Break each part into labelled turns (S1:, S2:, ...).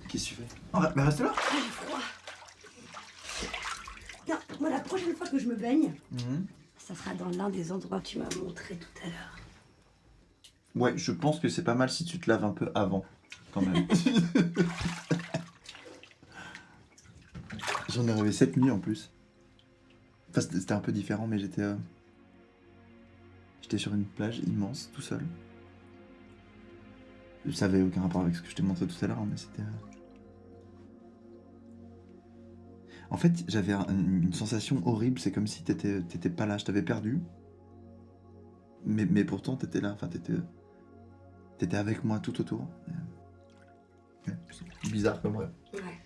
S1: Qu'est-ce que tu fais? Mais reste là.
S2: Ah, j'ai froid. Non, moi, la prochaine fois que je me baigne, ça sera dans l'un des endroits que tu m'as montré tout à l'heure.
S1: Ouais, je pense que c'est pas mal si tu te laves un peu avant, quand même. J'en ai rêvé cette nuit en plus. Enfin, c'était un peu différent, mais j'étais sur une plage immense, tout seul. Ça avait aucun rapport avec ce que je t'ai montré tout à l'heure, mais c'était... En fait, j'avais une sensation horrible, c'est comme si t'étais pas là, je t'avais perdu. Mais pourtant, t'étais là, enfin, t'étais avec moi tout autour. Ouais, c'est bizarre comme rêve.
S2: Ouais.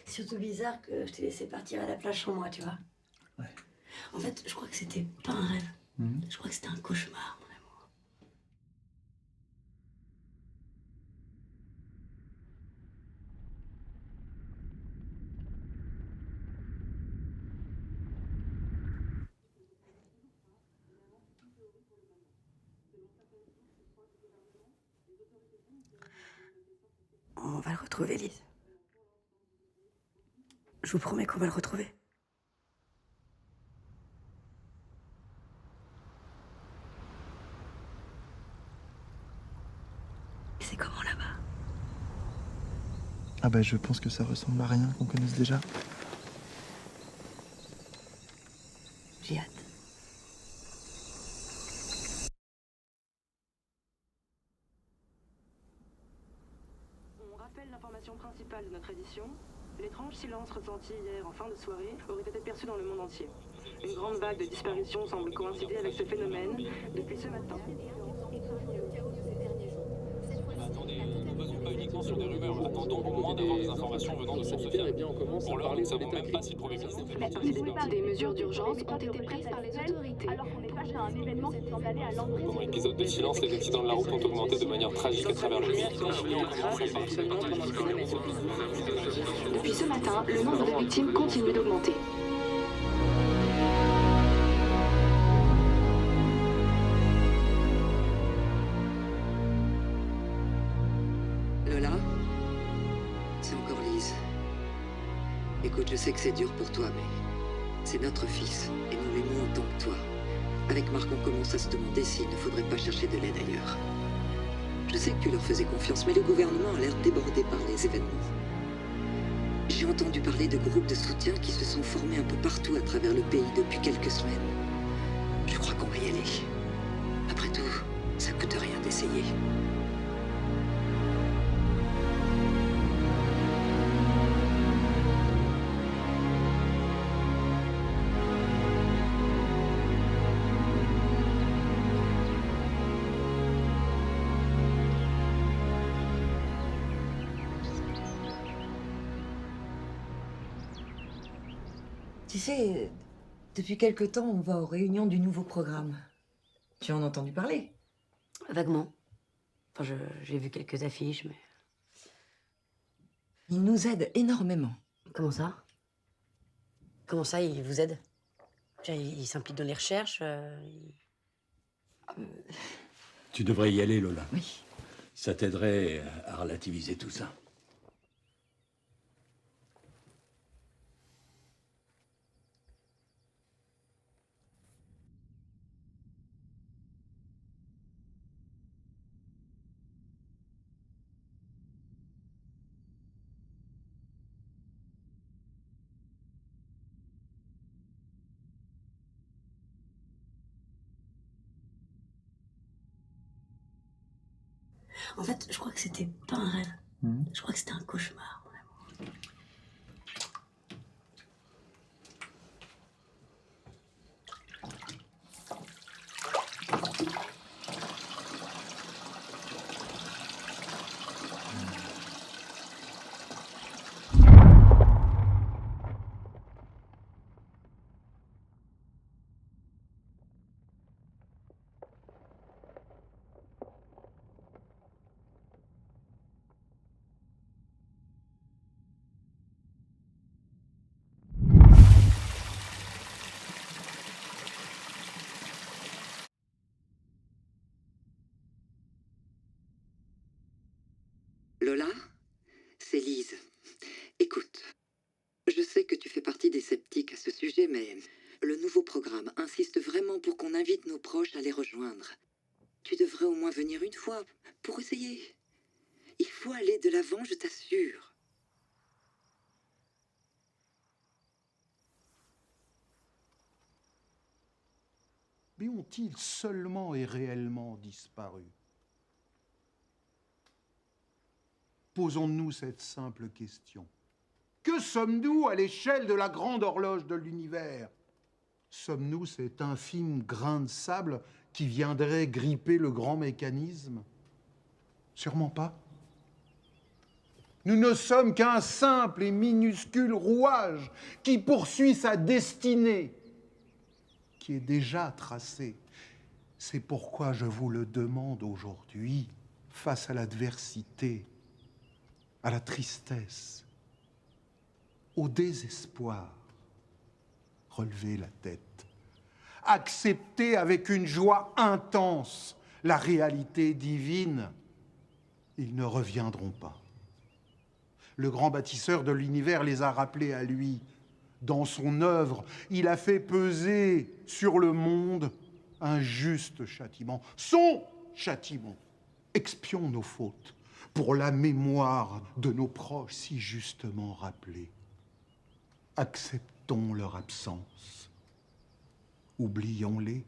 S2: Surtout bizarre que je t'ai laissé partir à la plage sans moi, tu vois.
S1: Ouais.
S2: En fait, je crois que c'était pas un rêve. Je crois que c'était un cauchemar, mon amour. On va le retrouver, Lise. Je vous promets qu'on va le retrouver. C'est comment là-bas?
S1: Ah bah je pense que ça ressemble à rien qu'on connaisse déjà.
S2: J'ai hâte.
S3: On rappelle l'information principale de notre édition. L'étrange silence ressenti hier en fin de soirée aurait été perçu dans le monde entier. Une grande vague de disparitions semble coïncider avec ce phénomène depuis ce matin.
S4: Attendez, ne basons pas uniquement sur des rumeurs. Attendons au moins d'avoir des informations venant de sources fiables. Pour l'heure, nous ne savons même pas si le Premier ministre...
S3: Des mesures d'urgence ont été prises par les autorités.
S5: Alors qu'on est face à un événement qui semble aller à l'encontre.
S4: Pendant l'épisode de silence, les accidents de la route ont augmenté de manière tragique à travers le pays.
S3: Depuis ce matin, le nombre de victimes continue d'augmenter.
S6: Lola, c'est encore Lise. Écoute, je sais que c'est dur pour toi, mais c'est notre fils, et nous l'aimons autant que toi. Avec Marc, on commence à se demander s'il ne faudrait pas chercher de l'aide ailleurs. Je sais que tu leur faisais confiance, mais le gouvernement a l'air débordé par les événements. J'ai entendu parler de groupes de soutien qui se sont formés un peu partout à travers le pays depuis quelques semaines. Je crois qu'on va y aller. Après tout, ça coûte rien d'essayer.
S7: Tu sais, depuis quelque temps, on va aux réunions du nouveau programme. Tu en as entendu parler?
S2: Vaguement. Enfin, j'ai vu quelques affiches, mais...
S7: Il nous aide énormément.
S2: Comment ça? Comment ça, il vous aide? Il s'implique dans les recherches
S8: Tu devrais y aller, Lola.
S7: Oui.
S8: Ça t'aiderait à relativiser tout ça.
S2: En fait, je crois que c'était pas un rêve. Je crois que c'était un cauchemar, mon amour.
S6: Lola, c'est Lise. Écoute, je sais que tu fais partie des sceptiques à ce sujet, mais le nouveau programme insiste vraiment pour qu'on invite nos proches à les rejoindre. Tu devrais au moins venir une fois pour essayer. Il faut aller de l'avant, je t'assure.
S9: Mais ont-ils seulement et réellement disparu? Posons-nous cette simple question. Que sommes-nous à l'échelle de la grande horloge de l'univers? Sommes-nous cet infime grain de sable qui viendrait gripper le grand mécanisme? Sûrement pas. Nous ne sommes qu'un simple et minuscule rouage qui poursuit sa destinée, qui est déjà tracée. C'est pourquoi je vous le demande aujourd'hui, face à l'adversité, à la tristesse, au désespoir. Relevez la tête. Acceptez avec une joie intense la réalité divine. Ils ne reviendront pas. Le grand bâtisseur de l'univers les a rappelés à lui. Dans son œuvre, il a fait peser sur le monde un juste châtiment. Son châtiment. Expions nos fautes pour la mémoire de nos proches si justement rappelés. Acceptons leur absence. Oublions-les.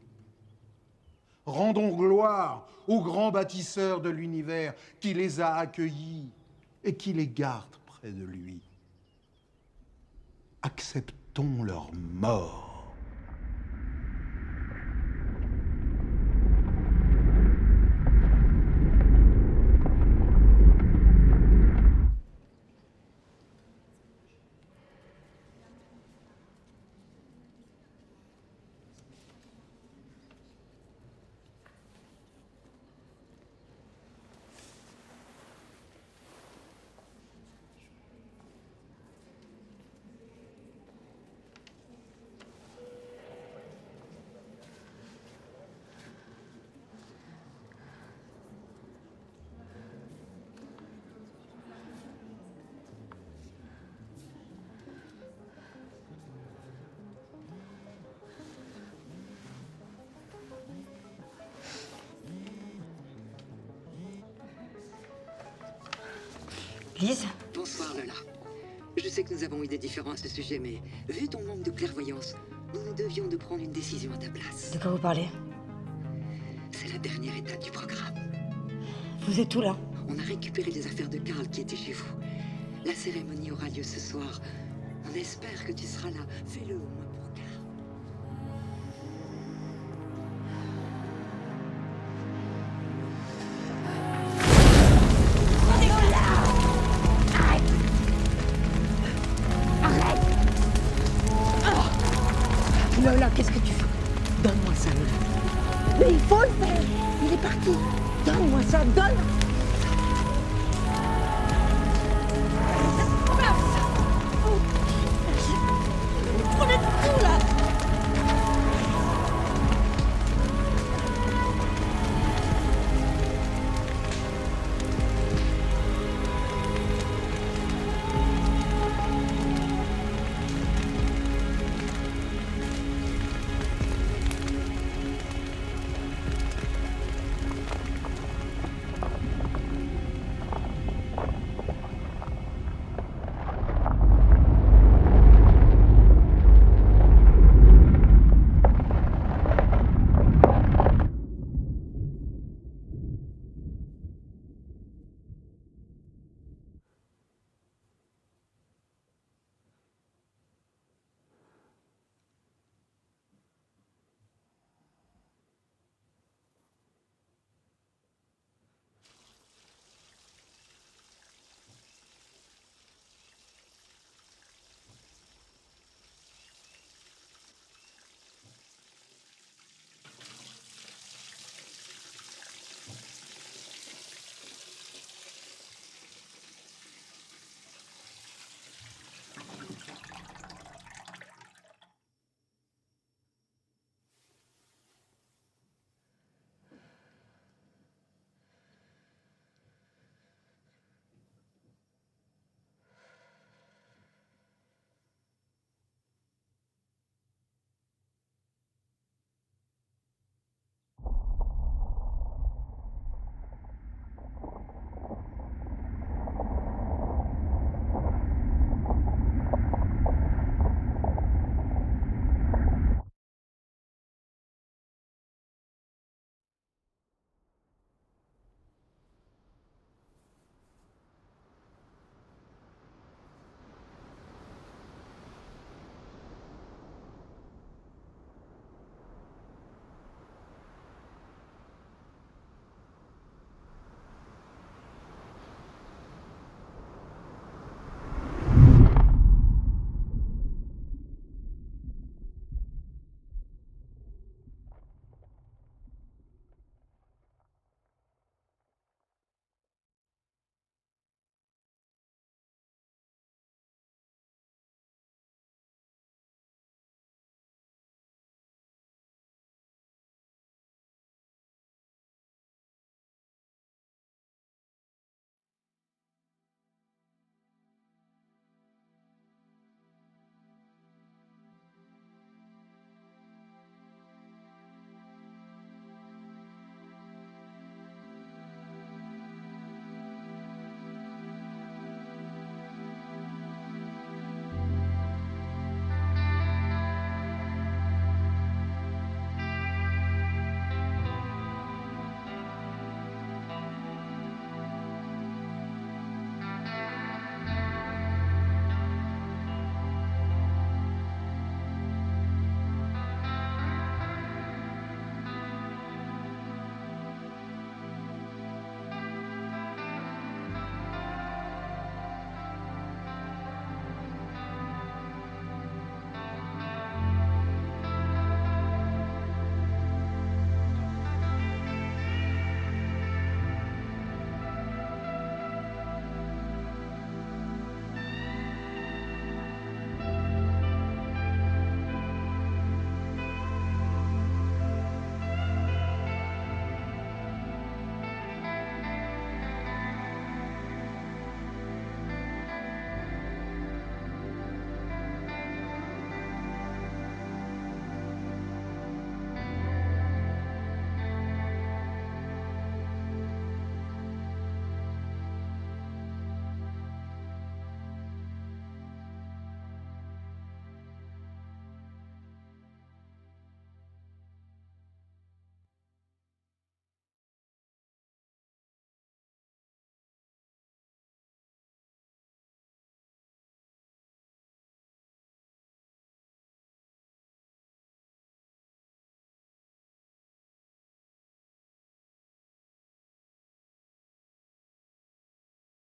S9: Rendons gloire au grand bâtisseur de l'univers qui les a accueillis et qui les garde près de lui. Acceptons leur mort.
S7: Lise?
S6: Bonsoir Lola. Je sais que nous avons eu des différends à ce sujet, mais vu ton manque de clairvoyance, nous nous devions de prendre une décision à ta place.
S7: De quoi vous parlez?
S6: C'est la dernière étape du programme.
S7: Vous êtes où là?
S6: On a récupéré les affaires de Karl qui étaient chez vous. La cérémonie aura lieu ce soir. On espère que tu seras là. Fais-le au moins